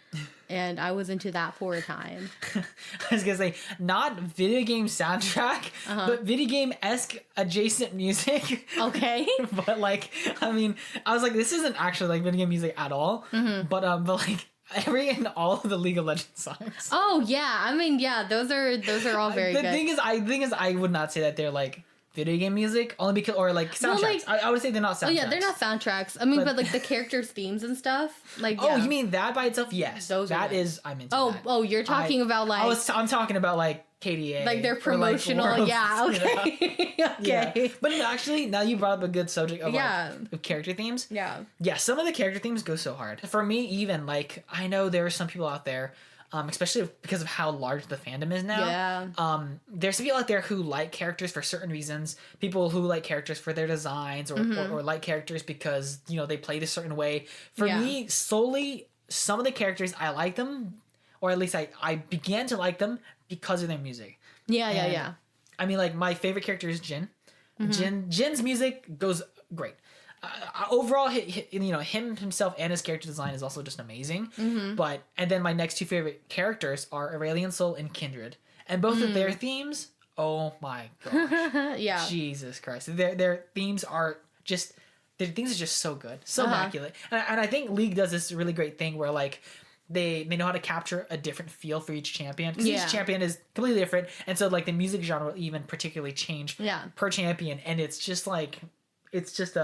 And I was into that for a time. I was gonna say, not video game soundtrack, but video game-esque adjacent music. Okay. But like, I mean, I was like, this isn't actually like video game music at all. But like, every and all of the League of Legends songs. Oh yeah, I mean, yeah, those are all very good. The thing is, I would not say that they're like video game music, only because, or like soundtracks. Well, like, I would say they're not soundtracks. Oh yeah, they're not soundtracks. I mean, but like the characters' themes and stuff. Like, oh, you mean that by itself? Yes, I'm into that. Oh, you're talking about like. I'm talking about like KDA, like their promotional. Like Worlds, yeah, okay, you know? Okay. Yeah. But actually, now you brought up a good subject of of character themes. Yeah. Yeah, some of the character themes go so hard. For me, even like, I know there are some people out there, especially because of how large the fandom is now. Yeah. There's some people out there who like characters for certain reasons. People who like characters for their designs, or like characters because, you know, they played a certain way. For me, solely, some of the characters, I like them, or at least I began to like them because of their music. Yeah. I mean, like, my favorite character is Jin. Jin's music goes great. Overall, you know, himself and his character design is also just amazing. And then my next two favorite characters are Aurelion Sol and Kindred, and both of their themes. Oh my gosh! Yeah, Jesus Christ! Their themes are just so good, so immaculate. And I think League does this really great thing where like they know how to capture a different feel for each champion, because each champion is completely different, and so like the music genre will even particularly change per champion, and it's just like. It's just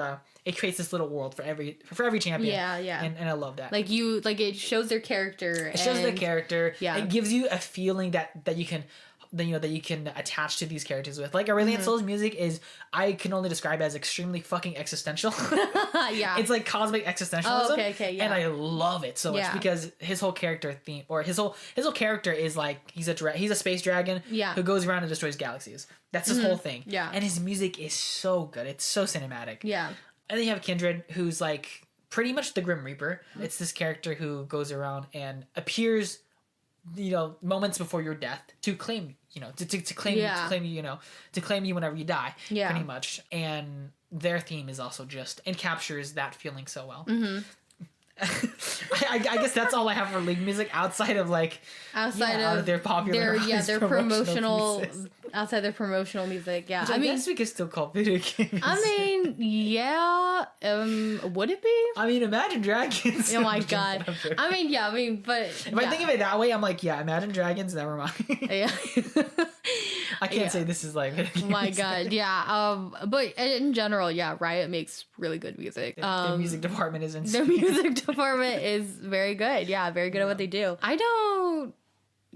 it creates this little world for every champion. Yeah. And I love that. Like it shows their character. It shows their character. Yeah. It gives you a feeling that you can attach to these characters with. Like Aurelion Sol's music is, I can only describe it as extremely fucking existential. Yeah. It's like cosmic existentialism. Oh, okay, yeah. And I love it so much because his whole character theme, or his whole character is like he's a space dragon who goes around and destroys galaxies. That's his whole thing. Yeah. And his music is so good. It's so cinematic. Yeah. And then you have Kindred, who's like pretty much the Grim Reaper. It's this character who goes around and appears, you know, moments before your death to claim, you know, to claim you whenever you die. Yeah. Pretty much. And their theme is also just, and captures that feeling so well. I guess that's all I have for League music outside of their popular their promotional outside their promotional music. Yeah, which I guess we could still call video game music. I mean, yeah. Would it be? I mean, Imagine Dragons. Oh my god. I mean, but if I think of it that way, I'm like, yeah, Imagine Dragons. Never mind. Yeah. I can't say this is like. Oh my god, yeah. But in general, yeah, Riot makes really good music. Their music department is insane. Their music department is very good. Yeah, very good at what they do. I don't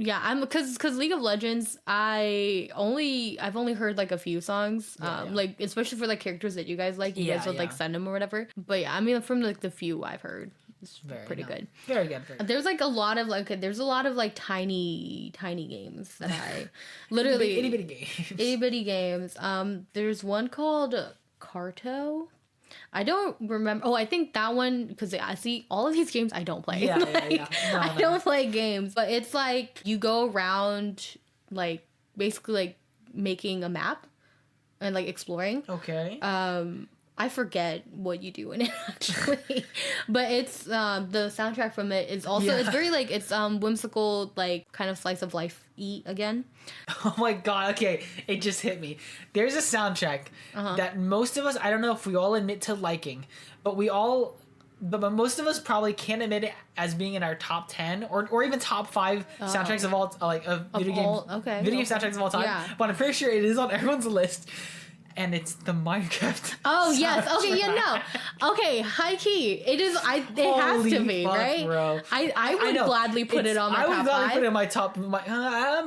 Yeah, I'm because League of Legends, I've only heard like a few songs, like especially for like characters that you guys like, you guys would like send them or whatever. But yeah, I mean from like the few I've heard, it's pretty good. Very good. There's like a lot of like tiny games that I literally itty bitty games. There's one called Carto. I don't remember. Oh, I think that one, because I see all of these games I don't play. Yeah, No, I don't play games, but it's like you go around, like basically like making a map and like exploring. Okay. I forget what you do in it actually, but it's the soundtrack from it is also it's very like it's whimsical, like kind of slice of life-y again. Oh my god, okay, it just hit me. There's a soundtrack that most of us, I don't know if we all admit to liking, but most of us probably can't admit it as being in our top 10 or even top 5 soundtracks of all video game soundtracks of all time. Yeah. But I'm pretty sure it is on everyone's list. And it's the Minecraft. Oh yes. Okay. Yeah. No. Okay. High key. It is. It has to be right. Bro. I would gladly put it on my top 5. I would gladly put it in my top.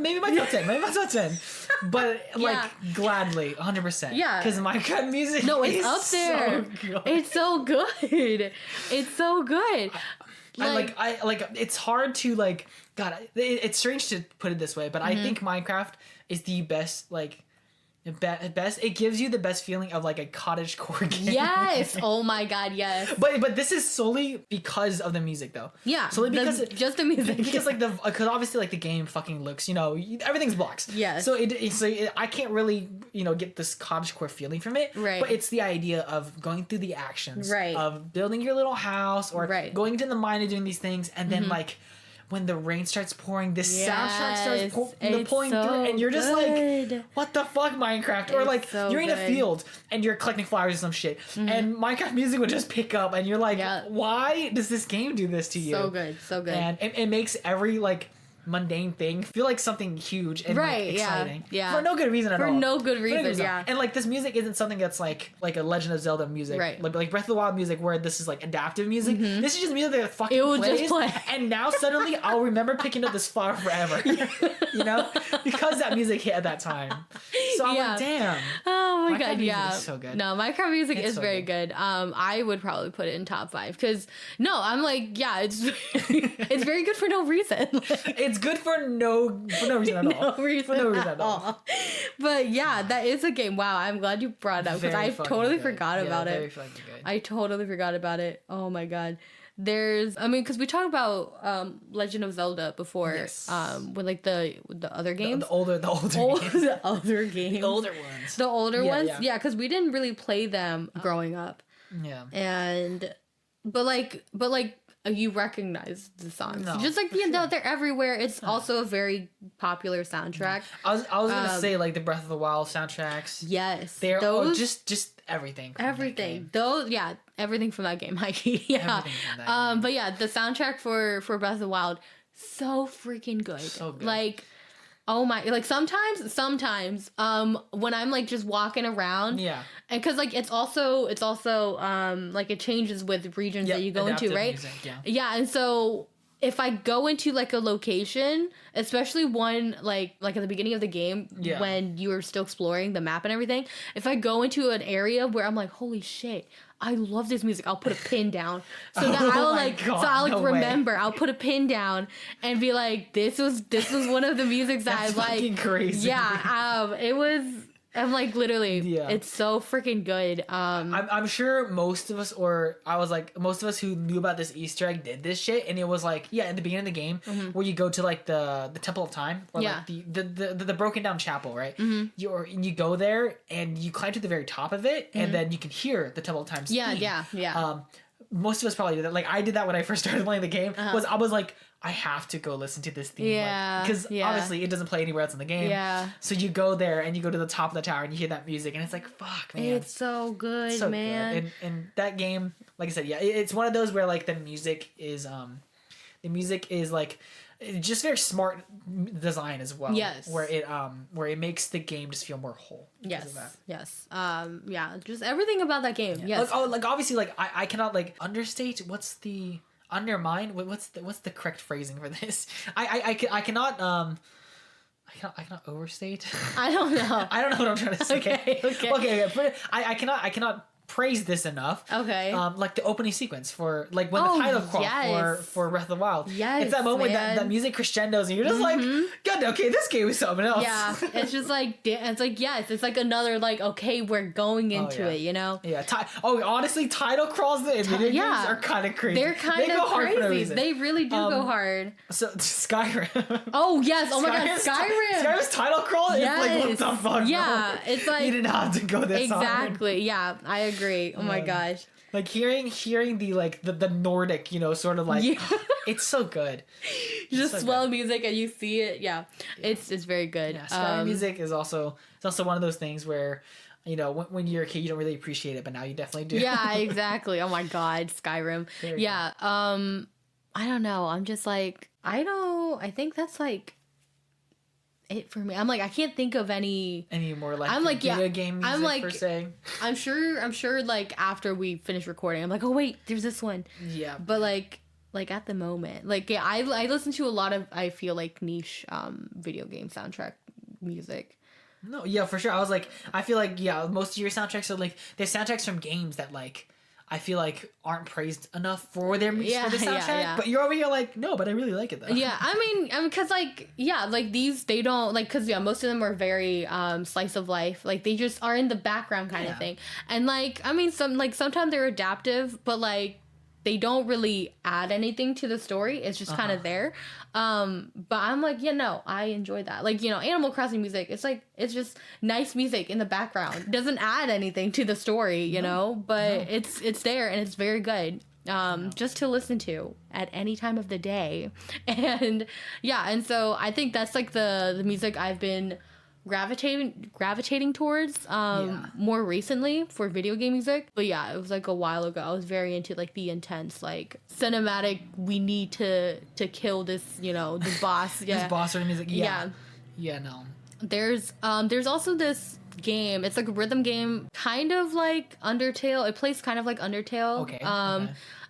Maybe my top 10. Maybe my top 10. But like gladly, 100%. Yeah. Because Minecraft music. No, it's up there. So good. It's so good. It's so good. It's hard to like. God, it's strange to put it this way, but I think Minecraft is the best it gives you the best feeling of like a cottagecore game. Yes. Oh my god, yes. But this is solely because of the music though. Yeah. Solely because just the music. Because like because obviously like the game fucking looks, everything's blocks. Yes. So I can't really, get this cottagecore feeling from it. Right. But it's the idea of going through the actions. Right. Of building your little house or going into the mine and doing these things, and then like when the rain starts pouring, this soundtrack starts pulling so through, and you're just like, what the fuck, Minecraft? Or like, you're in a field, and you're collecting flowers or some shit, and Minecraft music would just pick up, and you're like, why does this game do this to you? So good. And it makes every, like, mundane thing feel like something huge and exciting. Yeah. For no good reason at all. For no good reason, yeah. And like this music isn't something that's like a Legend of Zelda music. Right. Like Breath of the Wild music where this is like adaptive music. This is just music that fucking plays. Just play. And now suddenly I'll remember picking up this flower forever. Because that music hit at that time. So I'm like, damn. Oh my god, Minecraft is so good. No, Minecraft music is so very good. I would probably put it in top 5 because I'm like, it's very good for no reason. It's good for no reason at all. For no reason at all. But yeah, that is a game. Wow, I'm glad you brought it up because I totally forgot about it. Very fucking good. I totally forgot about it. Oh my god. Because we talked about Legend of Zelda before, with like the other games, the older games. The other games, the older ones, yeah, because we didn't really play them growing up, but you recognize the songs, just like they're everywhere. It's also a very popular soundtrack. I was gonna say like the Breath of the Wild soundtracks. Yes, they're just everything. Those, everything from that game. But yeah, the soundtrack for Breath of the Wild, so freaking good. So good. Like, oh my, like sometimes when I'm like just walking around, and because like it's also like it changes with regions that you go into, right? Music, and so if I go into like a location, especially one like at the beginning of the game when you are still exploring the map and everything, if I go into an area where I'm like, holy shit, I love this music, I'll put a pin down so that I'll remember. I'll put a pin down and be like, this was one of the musics that I like. Crazy. Yeah, it was. I'm like literally, it's so freaking good. I'm sure most of us who knew about this Easter egg did this shit, and it was like in the beginning of the game where you go to like the Temple of Time or like the broken down chapel, right? You go there and you climb to the very top of it, and then you can hear the Temple of Time. Most of us probably did that. Like I did that when I first started playing the game. I was like, I have to go listen to this theme. Because obviously it doesn't play anywhere else in the game. So you go there and you go to the top of the tower and you hear that music and it's like, fuck, man. It's so good, man. Good. And that game, like I said, it's one of those where like the music is like just very smart design as well. Yes. Where it makes the game just feel more whole. Yes. Yes. Just everything about that game. Yes. Like obviously like I cannot like understate what's the undermine. What's the correct phrasing for this? I cannot overstate. I don't know. I don't know what I'm trying to say. Okay. But I cannot praise this enough. Okay. Like the opening sequence for like when the title crawl for Breath of the Wild. Yes. It's that moment that music crescendos and you're just like, God, okay, this game is something else. Yeah. It's just like it's like another like, okay, we're going into it, you know? Yeah. Honestly, title crawls in video games are kind of crazy. They're kind of crazy. They really do go hard. So Skyrim. Oh yes. Oh my God. Skyrim's title crawl is like, what the fuck? Yeah. Bro? It's like you didn't have to go this hard. Exactly. Yeah. I agree. Oh my gosh. Like hearing the like the Nordic, you know, sort of like it's so good. Just so swell good. Music and you see it. Yeah. It's very good. Yeah, Skyrim music is also one of those things where, you know, when you're a kid you don't really appreciate it, but now you definitely do. Yeah, exactly. Oh my God, Skyrim. Yeah. I don't know. I'm just like I think that's like it for me. I'm like I can't think of any more like I'm like video game music I'm like per se. I'm sure like after we finish recording I'm like, oh wait, there's this one. Yeah. But like at the moment, like yeah, I listen to a lot of I feel like niche video game soundtrack music. No, yeah, for sure. I feel like most of your soundtracks are like they're soundtracks from games that like I feel like aren't praised enough for their music for the soundtrack, but you're over here like, no, but I really like it though. Yeah, I mean, because like, yeah, like these, they don't like, because most of them are very slice of life, like they just are in the background kind of thing, and like, I mean, sometimes they're adaptive, but like they don't really add anything to the story. It's just kind of there. But I'm like, no, I enjoy that. Like, you know, Animal Crossing music, it's like, it's just nice music in the background. It doesn't add anything to the story, you know, but it's there and it's very good. Just to listen to at any time of the day. And yeah, and so I think that's like the music I've been gravitating towards more recently for video game music. But yeah, it was like a while ago. I was very into like the intense like cinematic, we need to kill this, you know, the boss. Yeah. This boss or music. Yeah, no. There's also this game. It's like a rhythm game, kind of like Undertale. It plays kind of like Undertale. Okay.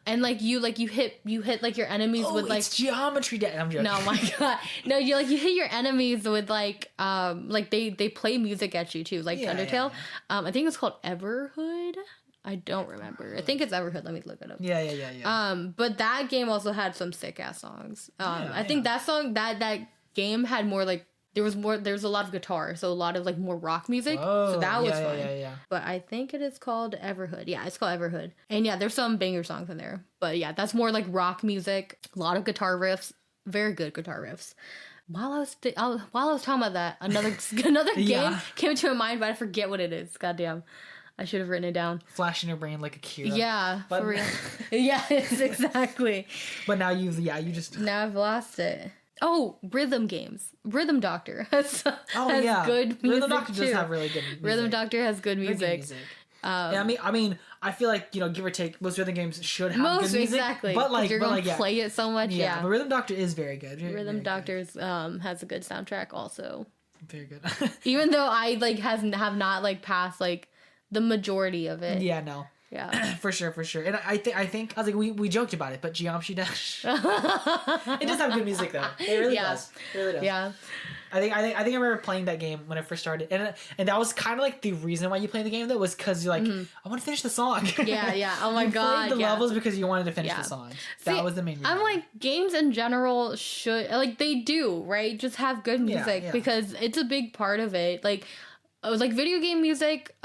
And like you hit like your enemies with like it's Geometry Dash. I'm joking. No, my God, no, you hit your enemies with like they play music at you too, like Undertale. I think it's called Everhood. I don't remember. I think it's Everhood. Let me look it up. Yeah. But that game also had some sick ass songs. I think that song that game had more like. There was a lot of guitar, so a lot of like more rock music. So that was fun. Yeah. But I think it is called Everhood. Yeah, it's called Everhood. And yeah, there's some banger songs in there. But yeah, that's more like rock music. A lot of guitar riffs. Very good guitar riffs. While I was talking about that, another game came to my mind, but I forget what it is. Goddamn. I should have written it down. Flash in your brain like a Kira. Yeah, for real. Yeah, it's exactly. But now now I've lost it. Oh, rhythm games. Rhythm Doctor has good music Rhythm Doctor too. Does have really good music. Rhythm Doctor has good music. I mean, I feel like, you know, give or take, most rhythm games should have good music. Exactly. But like, you're gonna play it so much. Yeah. But Rhythm Doctor is very good. Rhythm Doctor has a good soundtrack also. Very good. Even though I like have not like passed like the majority of it. Yeah. No. Yeah, for sure. And I think I was like we joked about it, but Geometry Dash, it does have good music though. It really does. It really does. Yeah. I think I remember playing that game when I first started, and that was kind of like the reason why you played the game though, was because you're like, I want to finish the song. Yeah. Oh my God. Played the levels because you wanted to finish the song. That was the main reason. I'm like, games in general should they do right, just have good music because it's a big part of it. Like video game music.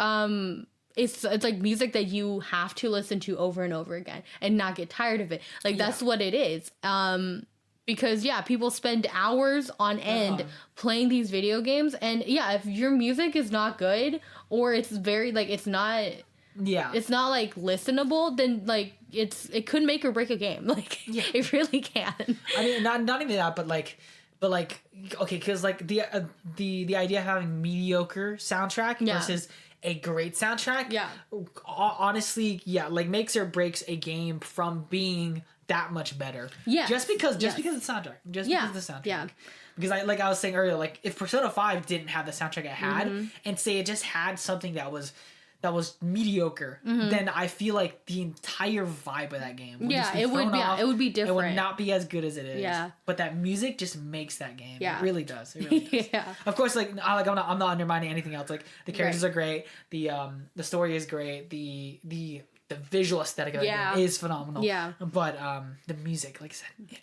It's like music that you have to listen to over and over again and not get tired of it. Like that's what it is. Because people spend hours on end playing these video games, and if your music is not good or it's very like it's not like listenable, then like it could make or break a game. Like it really can. I mean, not even that, but like okay, because like the idea of having mediocre soundtrack versus a great soundtrack, honestly, like makes or breaks a game from being that much better. Yeah, just because of the soundtrack, because of the soundtrack. Yeah, because I was saying earlier, like if Persona 5 didn't have the soundtrack it had, and say it just had something that was that was mediocre, then I feel like the entire vibe of that game would just be thrown off. It would be different. It would not be as good as it is. Yeah. But that music just makes that game. Yeah. It really does. It really does. Yeah. Of course, I'm not undermining anything else. Like the characters are great. The story is great. The visual aesthetic of the game is phenomenal. Yeah. But the music, like I said,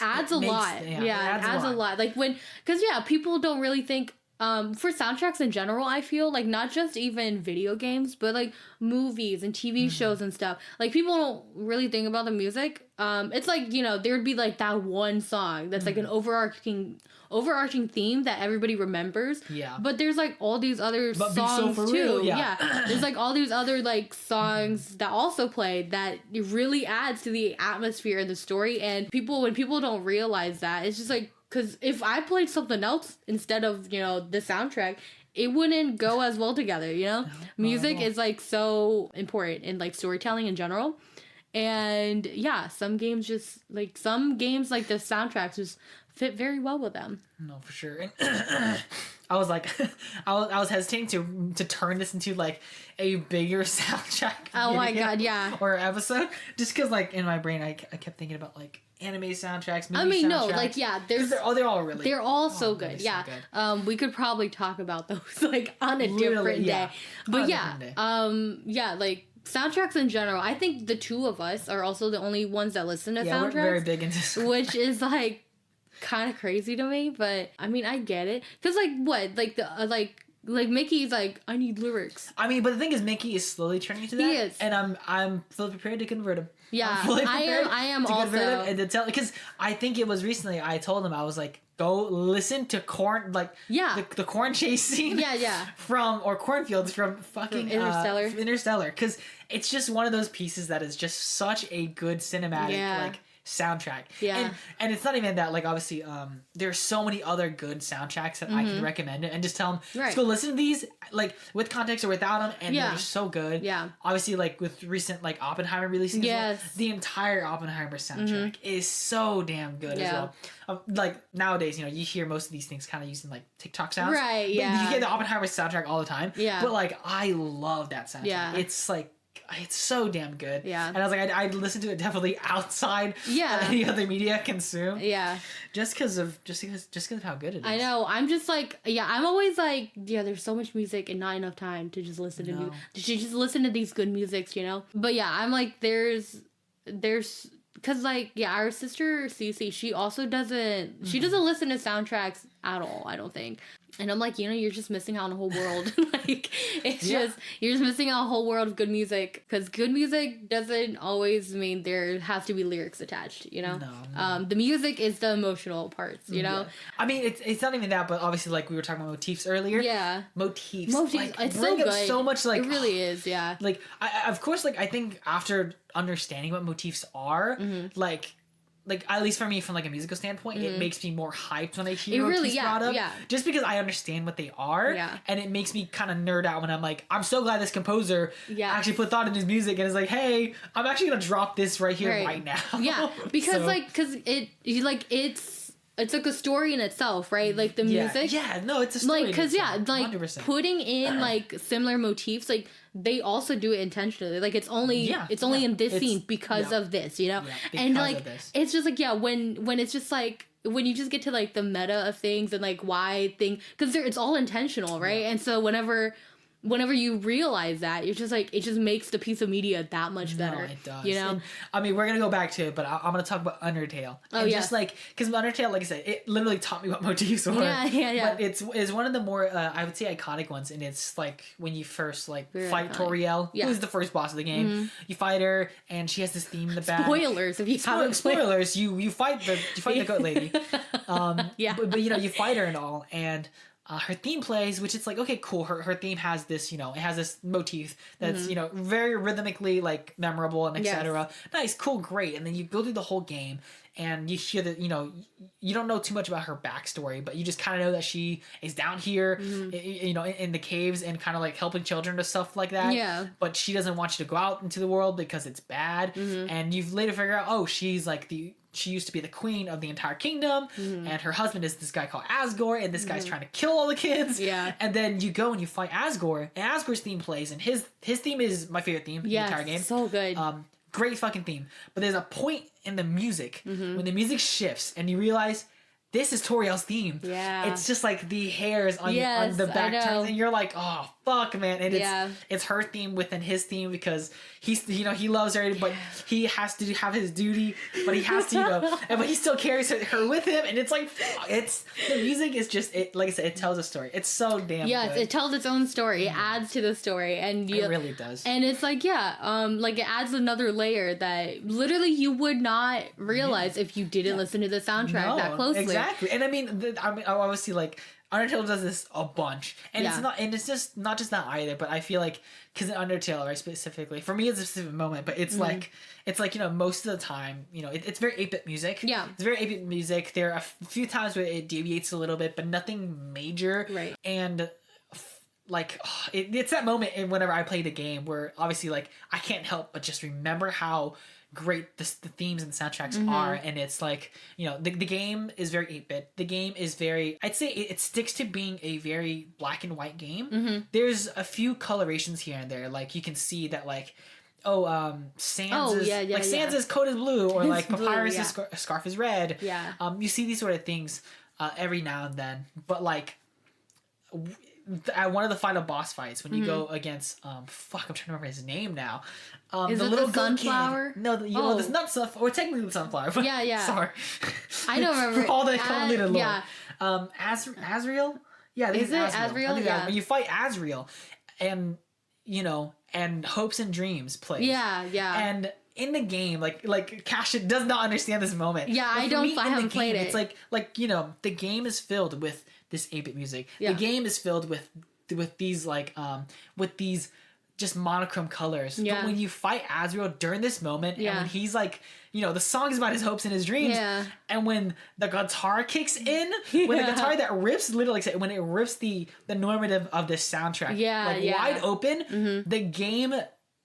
adds a lot. Yeah, it adds a lot. Like because people don't really think. For soundtracks in general, I feel like not just even video games, but like movies and TV shows and stuff. Like people don't really think about the music. It's like, there would be like that one song that's like an overarching theme that everybody remembers. Yeah. But there's like all these other songs too. Yeah. There's like all these other like songs that also play that really adds to the atmosphere and the story. And when people don't realize that, it's just like, because if I played something else instead of, the soundtrack, it wouldn't go as well together, No, music is, like, so important in, like, storytelling in general. And, some games like, the soundtracks just fit very well with them. No, for sure. And I was like, I was hesitating to turn this into, like, a bigger soundtrack. Oh, my God, yeah. Or episode. Just because, like, in my brain, I kept thinking about, like, anime soundtracks, movie soundtracks. They're all really. They're all so good. Yeah. So good. We could probably talk about those like on a different day. But like soundtracks in general. I think the two of us are also the only ones that listen to soundtracks. We're very big into soundtracks. Which is like kind of crazy to me, but I mean I get it because like what like the like Mickey's like, I need lyrics. I mean, but the thing is, Mickey is slowly turning into that. He is, and I'm fully prepared to convert him. Yeah, I am to also. And to tell, because I think it was recently I told him I was like, go listen to corn, like the corn chase scene. Yeah. From cornfields from fucking Interstellar, because it's just one of those pieces that is just such a good cinematic like soundtrack. Yeah. And it's not even that, like, obviously there's so many other good soundtracks that I can recommend it and just tell them let's go listen to these like with context or without them, and they're so good. Yeah. Obviously, like with recent like Oppenheimer releasing as well, the entire Oppenheimer soundtrack is so damn good as well. Like nowadays, you hear most of these things kind of using like TikTok sounds. Right, yeah. You hear the Oppenheimer soundtrack all the time. Yeah. But like I love that soundtrack. Yeah. It's like it's so damn good. Yeah. And I was like, I'd listen to it definitely outside of any other media consumed. Yeah. Just because of how good it is. I know. I'm just like, I'm always like, there's so much music and not enough time to just listen to music. To just listen to these good musics, But I'm like, there's because like our sister Cece, she also doesn't listen to soundtracks at all, I don't think. And I'm like, you're just missing out on a whole world. Like, it's just, you're just missing out a whole world of good music. Because good music doesn't always mean there has to be lyrics attached, No. The music is the emotional parts, Yeah. I mean, it's not even that, but obviously, like, we were talking about motifs earlier. Yeah. Motifs. Like, it's so good. So much, like... It really is, yeah. Like, of course, like, I think after understanding what motifs are, like at least for me from like a musical standpoint, it makes me more hyped when I hear motifs brought up. Yeah. Just because I understand what they are, and it makes me kind of nerd out when I'm like, I'm so glad this composer actually put thought in his music and is like, hey, I'm actually gonna drop this right here right now. Yeah, because it's like a story in itself, right? Like the music. Yeah, no, it's a story. Like, because like 100%. Putting in like similar motifs, like they also do it intentionally. Like it's only in this scene because of this, and like it's just like when it's just like when you just get to like the meta of things and like why because it's all intentional, right? And so whenever you realize that, you're just like, it just makes the piece of media that much better. No, it does. And, I mean, we're going to go back to it, but I'm going to talk about Undertale. Oh, just like, because Undertale, like I said, it literally taught me what motifs were. Yeah. But it's one of the more, I would say, iconic ones. And it's like when you first like fight Toriel, who's the first boss of the game. You fight her, and she has this theme in the back. Spoilers if you haven't. Spoilers. You fight the goat lady. But you fight her and all, and. Her theme plays, which it's like, okay, cool. Her theme has this, it has this motif that's, very rhythmically like memorable and etc. Nice, cool, great. And then you go through the whole game and you hear that, you don't know too much about her backstory, but you just kind of know that she is down here, in the caves and kind of like helping children or stuff like that. Yeah. But she doesn't want you to go out into the world because it's bad. And you've later figure out, oh, she's like the she used to be the queen of the entire kingdom, and her husband is this guy called Asgore, and this guy's trying to kill all the kids. Yeah. And then you go and you fight Asgore, and Asgore's theme plays, and his theme is my favorite theme in the entire game. So good. Great fucking theme. But there's a point in the music when the music shifts, and you realize this is Toriel's theme. Yeah. It's just like the hairs on the back turns, and you're like, oh fuck, man. And it's her theme within his theme, because he's, you know, he loves her, but he has to have his duty, but he has to, you know, but he still carries her with him, and it's like, it's, the music is just, it, like I said, it tells a story. It's so damn good. It tells its own story. It adds to the story, and it really does. And it's like, like it adds another layer that literally you would not realize if you didn't listen to the soundtrack that closely. Exactly. And I mean, obviously, like, Undertale does this a bunch, and it's just not just that either. But I feel like, because in Undertale, right, specifically for me, it's a specific moment, but it's like you know, most of the time, you know, it's very 8-bit music. Yeah, it's very 8-bit music. There are a few times where it deviates a little bit, but nothing major. Right. And like, it's that moment whenever I play the game where obviously, like, I can't help but just remember how great the themes and soundtracks are, and it's like, you know, the game is very 8-bit. The game is very, I'd say it sticks to being a very black and white game. There's a few colorations here and there, like you can see that, like, Sans is coat is blue, or like Papyrus' scarf is red. You see these sort of things every now and then, but like at one of the final boss fights when you go against I'm trying to remember his name now. Is the little sunflower? Kid. No, it's not sunflower. Or technically the sunflower. But sorry. I don't remember. For all the convoluted lore. Yeah. Azrael? Yeah, is it Azrael? Yeah. When you fight Azrael, and you know, and Hopes and Dreams plays. Yeah. And in the game, like Kash does not understand this moment. Yeah, I haven't played it. It's like you know, the game is filled with this 8-bit music. The game is filled with these like with these just monochrome colors. But when you fight Azrael during this moment, and when he's like, you know, the song is about his hopes and his dreams, and when the guitar kicks in, when the guitar that rips, literally, like, when it rips the normative of this soundtrack, wide open, the game,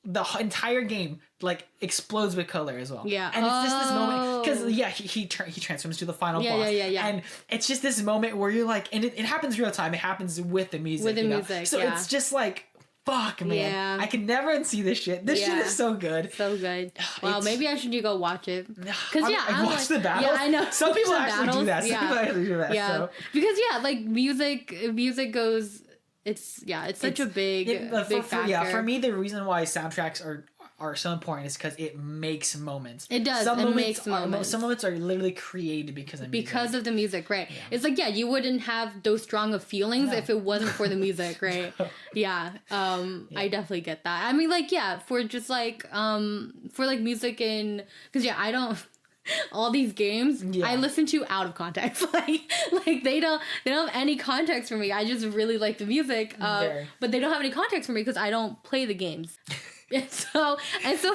the entire game, like, explodes with color as well. Yeah. And it's just this moment, because he transforms to the final boss. And it's just this moment where you're like, and it happens real time. It happens with the music. So it's just like, fuck, man. Yeah. I can never unsee this shit. This shit is so good. So good. Wow, maybe I should go watch it. Because I watch the battles. Yeah, I know. Some people actually do that. Yeah. So. Because like music goes. It's such a big factor. For me, the reason why soundtracks are so important is because it makes moments. It does. It makes moments. Some moments are literally created because of music. Because of the music, right? Yeah. It's like, you wouldn't have those strong of feelings if it wasn't for the music, right? I definitely get that. I memean, like, for just like for like music and because I don't. All these games I listen to out of context. like they don't have any context for me. I just really like the music, but they don't have any context for me because I don't play the games. And so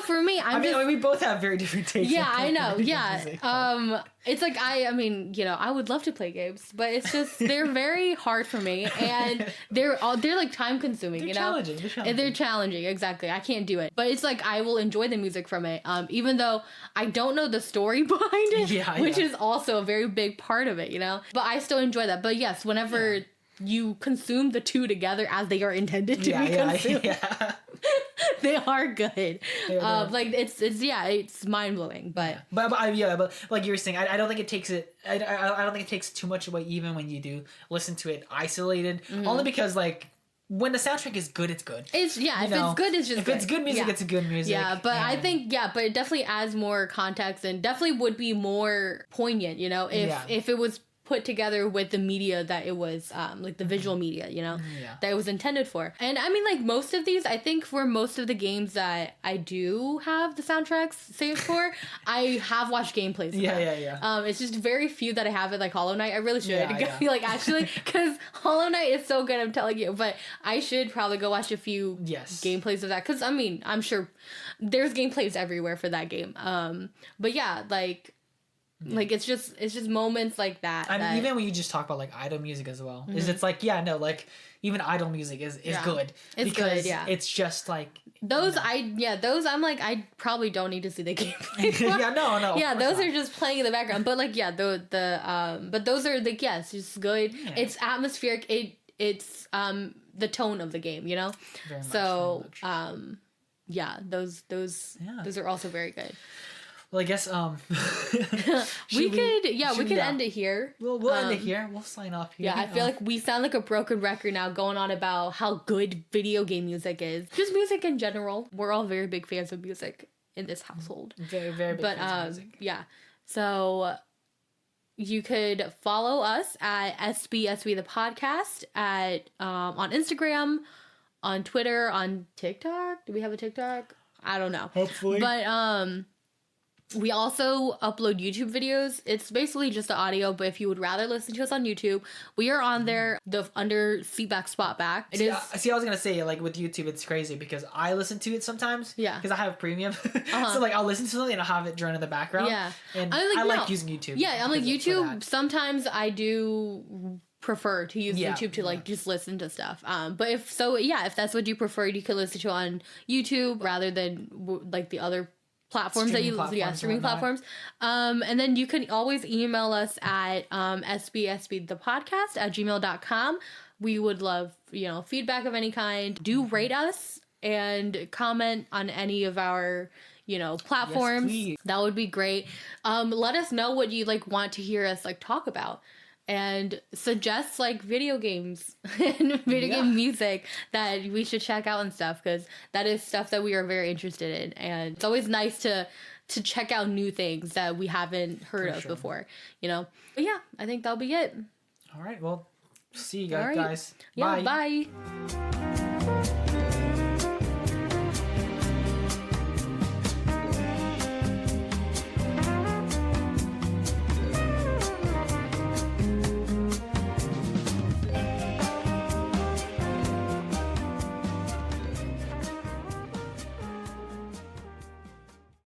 for me, I mean, we both have very different tastes. Yeah, I know. Yeah. It's like, I mean, you know, I would love to play games, but it's just, they're very hard for me, and they're like time consuming, you know? They're challenging, exactly. I can't do it. But it's like, I will enjoy the music from it, even though I don't know the story behind it, which is also a very big part of it, you know? But I still enjoy that. But yes, whenever you consume the two together as they are intended to be consumed. They are good. Like it's mind blowing, but like you were saying, I don't think it takes it. I don't think it takes too much away, even when you do listen to it isolated. Only because, like, when the soundtrack is good, it's good. It's if it's good, it's just if it's good music, it's good music. Yeah, but I think but it definitely adds more context and definitely would be more poignant. You know, if it was put together with the media that it was, like the visual media, you know, that it was intended for. And I mean, like, most of these, I think for most of the games that I do have the soundtracks saved for, I have watched gameplays. It's just very few that I have it, like Hollow Knight. I really should. Like, actually, because Hollow Knight is so good, I'm telling you. But I should probably go watch a few gameplays of that. Because, I mean, I'm sure there's gameplays everywhere for that game. But yeah, like, Like it's just moments like that. I mean, even when you just talk about like idol music as well, is it's like like even idol music is good. It's because good, it's just like those I'm like I probably don't need to see the gameplay. no. Yeah, those are just playing in the background. But like but those are like it's just good. Yeah. It's atmospheric. It's the tone of the game, you know? Very so much. Those are also very good. Well, I guess we could end it here. We'll end it here. We'll sign off here. Yeah, I feel like we sound like a broken record now going on about how good video game music is. Just music in general. We're all very big fans of music in this household. Very, very big fans of music. Yeah. So you could follow us at SBSB the podcast at on Instagram, on Twitter, on TikTok. Do we have a TikTok? I don't know. Hopefully. But we also upload YouTube videos. It's basically just the audio, but if you would rather listen to us on YouTube, we are on there under Seatback Spot Back. I was gonna say, like with YouTube, it's crazy because I listen to it sometimes. Yeah. Because I have premium, so like I'll listen to something and I'll have it run in the background. Yeah. And I like using YouTube. Yeah, I'm like YouTube. Sometimes I do prefer to use YouTube to like just listen to stuff. But if that's what you prefer, you can listen to on YouTube rather than like the other platforms streaming platforms. And then you can always email us at sbsbthepodcast@gmail.com. We would love, feedback of any kind. Do rate us and comment on any of our, platforms. Yes, that would be great. Let us know what you want to hear us talk about. And suggest video games and video game music that we should check out and stuff, because that is stuff that we are very interested in, and it's always nice to check out new things that we haven't heard of before, But yeah, I think that'll be it. All right, well, see you guys. Yeah, bye.